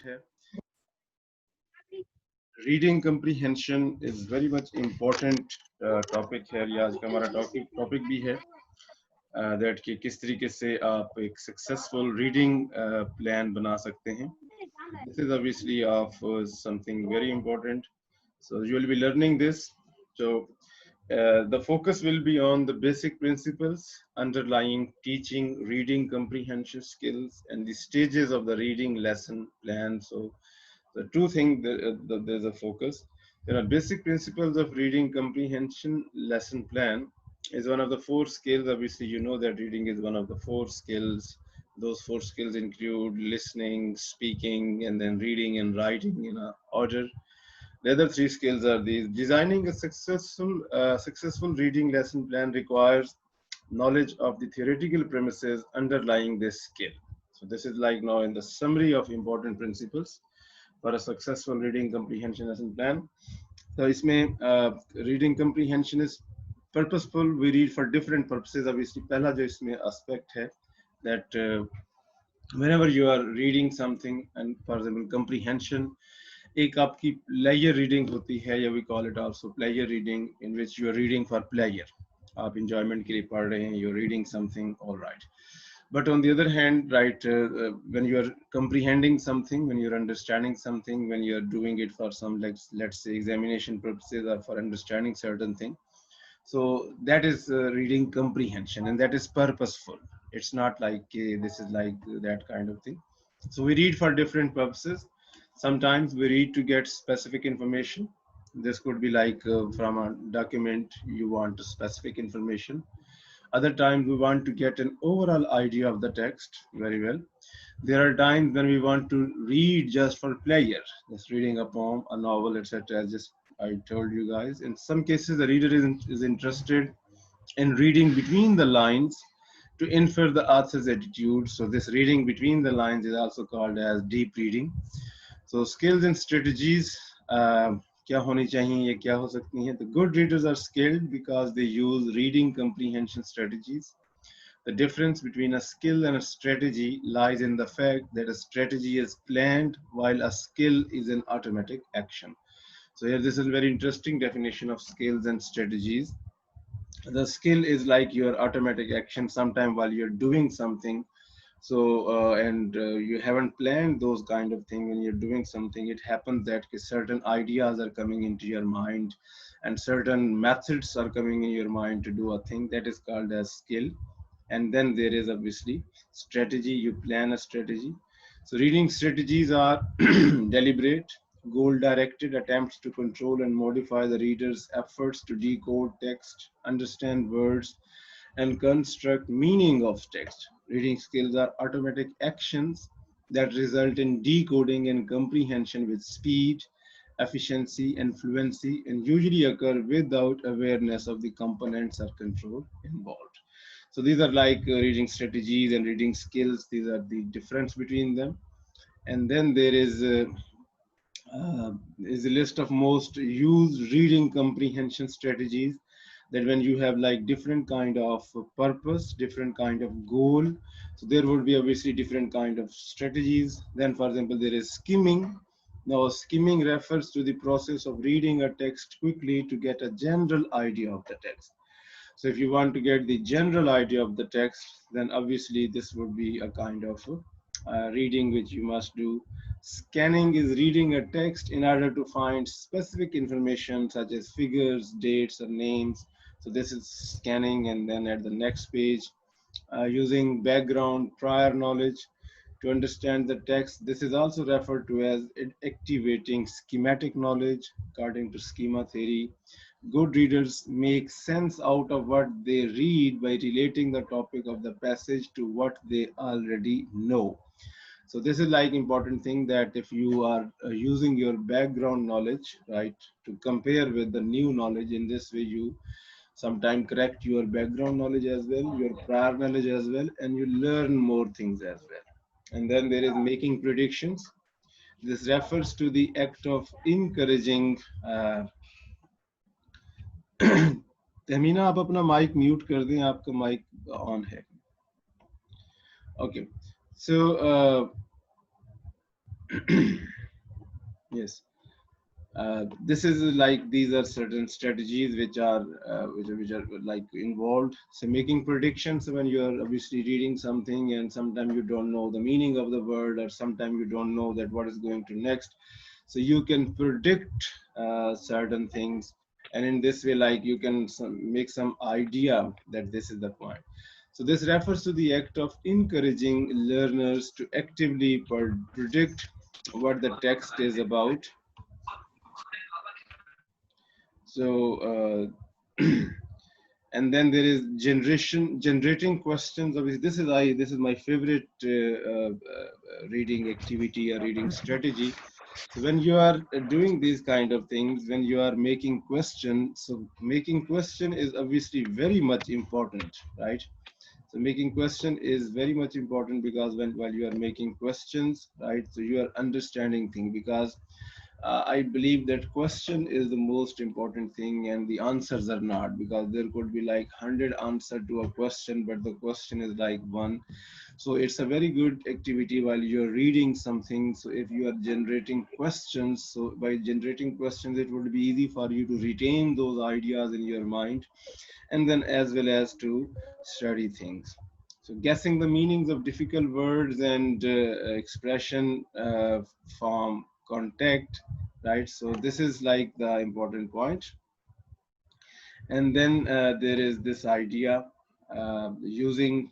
है. Reading comprehension is very much important topic है. ये आज का हमारा टॉपिक भी है that कि किस तरीके से आप एक successful reading plan बना सकते हैं. This is obviously of something very important. So you will be learning this. So the focus will be on the basic principles underlying teaching reading comprehension skills and the stages of the reading lesson plan. So the two things there's a focus. There are basic principles of reading comprehension lesson plan is one of the four skills. Obviously, you know that reading is one of the four skills. Those four skills include listening, speaking, and then reading and writing in a order. The other three skills are these. Designing a successful reading lesson plan requires knowledge of the theoretical premises underlying this skill. So this is like now in the summary of important principles for a successful reading comprehension lesson plan. So इसमें reading comprehension is purposeful. We read for different purposes. Obviously, पहला जो इसमें aspect है that whenever you are reading something, and for example comprehension, एक आपकी layer reading होती है, या we call it also player reading, in which you are reading for pleasure. आप enjoyment के लिए पढ़ रहे हैं, you're reading something, all right. But on the other hand, right, when you are comprehending something, when you're understanding something, when you're doing it for some, let's say examination purposes or for understanding certain thing, so that is reading comprehension, and that is purposeful. It's not like this is like that kind of thing. So we read for different purposes. Sometimes we read to get specific information. This could be like from a document, you want specific information. Other times we want to get an overall idea of the text. Very well. There are times when we want to read just for pleasure, just reading a poem, a novel, etc. As just I told you guys. In some cases, the reader is interested in reading between the lines to infer the author's attitude. So this reading between the lines is also called as deep reading. So skills and strategies. क्या होनी चाहिए, ये क्या हो सकती हैं? The good readers are skilled because they use reading comprehension strategies. The difference between a skill and a strategy lies in the fact that a strategy is planned while a skill is an automatic action. So here this is a very interesting definition of skills and strategies. The skill is like your automatic action sometime while you're doing something. So you haven't planned those kind of things. When you're doing something, it happens that certain ideas are coming into your mind and certain methods are coming in your mind to do a thing. That is called as skill. And then there is obviously strategy. You plan a strategy. So reading strategies are deliberate, goal-directed attempts to control and modify the reader's efforts to decode text, understand words, and construct meaning of text. Reading skills are automatic actions that result in decoding and comprehension with speed, efficiency, and fluency, and usually occur without awareness of the components or control involved. So these are like reading strategies and reading skills. These are the difference between them. And then there is a list of most used reading comprehension strategies, that when you have like different kind of purpose, different kind of goal, so there would be obviously different kind of strategies. Then for example, there is skimming. Now skimming refers to the process of reading a text quickly to get a general idea of the text. So if you want to get the general idea of the text, then obviously this would be a kind of reading which you must do. Scanning is reading a text in order to find specific information such as figures, dates, or names. So this is scanning. And then at the next page, using background prior knowledge to understand the text. This is also referred to as activating schematic knowledge according to schema theory. Good readers make sense out of what they read by relating the topic of the passage to what they already know. So this is like important thing, that if you are using your background knowledge, right, to compare with the new knowledge, in this way you sometimes correct your background knowledge as well, your prior knowledge as well, and you learn more things as well. And then there is making predictions. This refers to the act of encouraging Tamina आप अपना mic mute कर दें, आपका mic on है. Okay, so Yes. This is like these are certain strategies which are which are like involved. So making predictions when you are obviously reading something and sometimes you don't know the meaning of the word, or sometimes you don't know that what is going to next. So you can predict certain things, and in this way, like you can make some idea that this is the point. So this refers to the act of encouraging learners to actively predict what the text is about. So, and then there is generating questions. Obviously, this is my favorite reading activity or reading strategy. So when you are doing these kind of things, when you are making question, so making question is obviously very much important, right? So making question is very much important because when while you are making questions, right? So you are understanding thing, because I believe that question is the most important thing and the answers are not, because there could be like 100 answer to a question, but the question is like one. So it's a very good activity while you're reading something. So if you are generating questions, so by generating questions, it would be easy for you to retain those ideas in your mind, and then as well as to study things. So guessing the meanings of difficult words and expression from contact, right? So this is like the important point. And then there is this idea using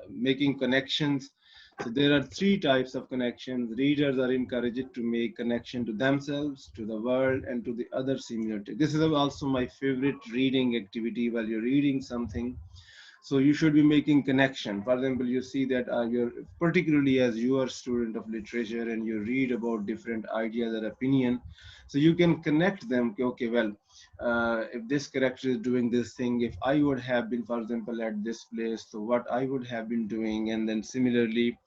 making connections. So there are three types of connections. Readers are encouraged to make connection to themselves, to the world, and to the other similar. This is also my favorite reading activity while you're reading something. So you should be making connection. For example, you see that you're, particularly as you are a student of literature and you read about different ideas or opinion, so you can connect them. Okay, well, if this character is doing this thing, if I would have been, for example, at this place, so what I would have been doing. And then similarly,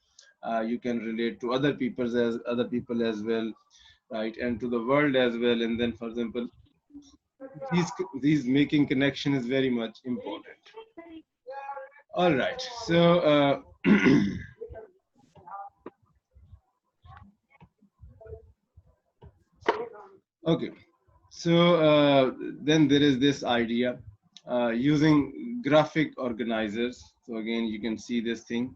you can relate to other people as well, right? And to the world as well. And then, for example, these making connection is very much important. All right. So, okay. So then there is this idea using graphic organizers. So again, you can see this thing,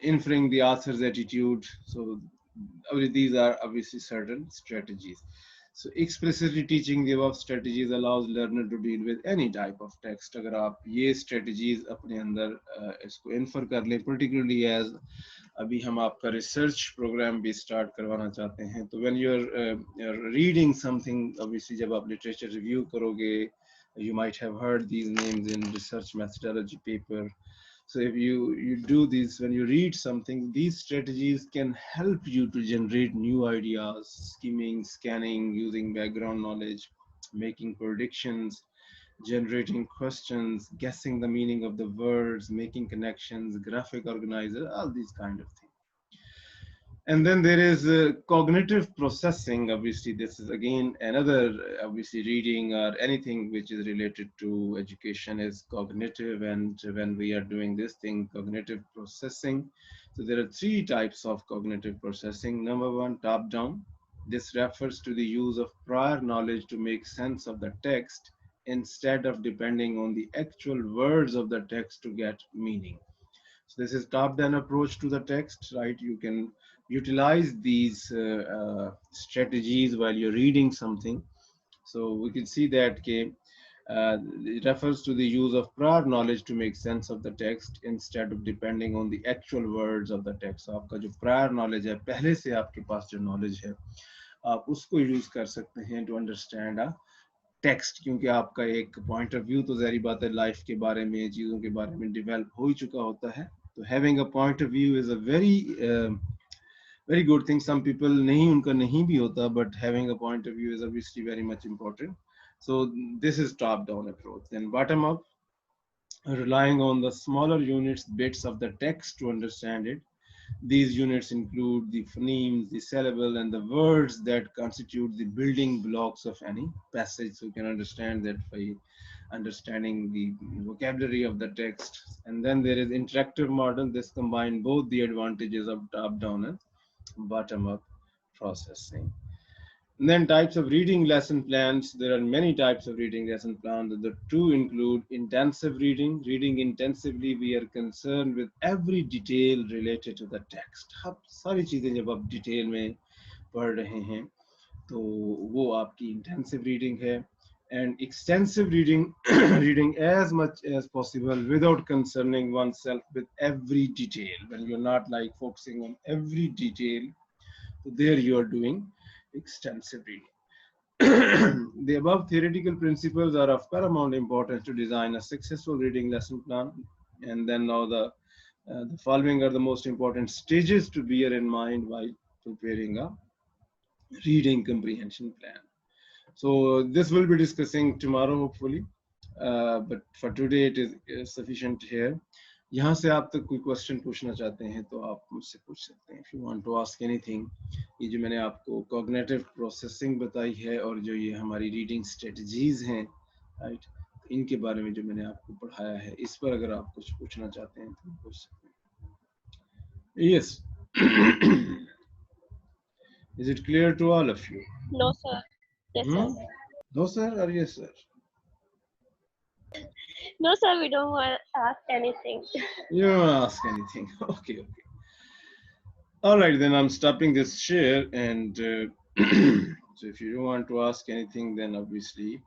inferring the author's attitude. So these are obviously certain strategies. So explicitly teaching the above strategies allows learner to deal with any type of text. अगर आप ये strategies अपने अंदर इसको infer कर लें, particularly as अभी हम आपका research program भी start करवाना चाहते हैं, तो when you're reading something, obviously जब आप literature review करोगे, you might have heard these names in research methodology paper. So if you do this when you read something, these strategies can help you to generate new ideas, skimming, scanning, using background knowledge, making predictions, generating questions, guessing the meaning of the words, making connections, graphic organizer, all these kind of things. And then there is cognitive processing. Obviously, this is again another, obviously, reading or anything which is related to education is cognitive. And when we are doing this thing, cognitive processing, so there are three types of cognitive processing. Number one, top down. This refers to the use of prior knowledge to make sense of the text instead of depending on the actual words of the text to get meaning. So this is top-down approach to the text, right? You can utilize these strategies while you're reading something. So we can see that it refers to the use of prior knowledge to make sense of the text instead of depending on the actual words of the text. So आपका जो prior knowledge है, पहले से आपके पास जो knowledge है, आप उसको use कर सकते हैं to understand a टेक्स्ट, क्योंकि आपका एक पॉइंट ऑफ व्यू तो जहरी बात है लाइफ के बारे में, चीज़ों के बारे में डेवलप हो ही चुका होता है. तो having a point of view is a very very good thing. Some people नहीं, उनका नहीं भी होता, but having a point of view is obviously very much important. So this is top down approach. Then bottom up, relying on the smaller units bits of the text to understand it. These units include the phonemes, the syllable, and the words that constitute the building blocks of any passage. So you can understand that by understanding the vocabulary of the text. And then there is interactive model. This combines both the advantages of top-down and bottom up processing. And then types of reading lesson plans. There are many types of reading lesson plans. The two include intensive reading. Reading intensively, we are concerned with every detail related to the text. आप सारी चीजें जब आप detail में पढ़ रहे हैं तो वो आपकी intensive reading है. And extensive reading, reading as much as possible without concerning oneself with every detail. When you're not like focusing on every detail, so there you are doing extensive reading. The above theoretical principles are of paramount importance to design a successful reading lesson plan. And then now the following are the most important stages to bear in mind while preparing a reading comprehension plan. So this will be discussing tomorrow, hopefully. But for today, it is sufficient here. यहाँ से आप तक कोई question पूछना चाहते हैं तो आप मुझसे पूछ सकते हैं. If you want to ask anything, ये जो मैंने आपको cognitive processing बताई है और जो ये हमारी reading strategies हैं, right? इनके बारे में जो मैंने आपको पढ़ाया है, इस पर अगर आप कुछ पूछना चाहते हैं तो पूछ सकते हैं. Yes. Is it clear to all of you? No, sir. Yes, sir. No, sir, or yes, sir? No, sir, we don't want to ask anything. You don't want to ask anything. Okay, okay. All right, then I'm stopping this share. And so if you don't want to ask anything, then obviously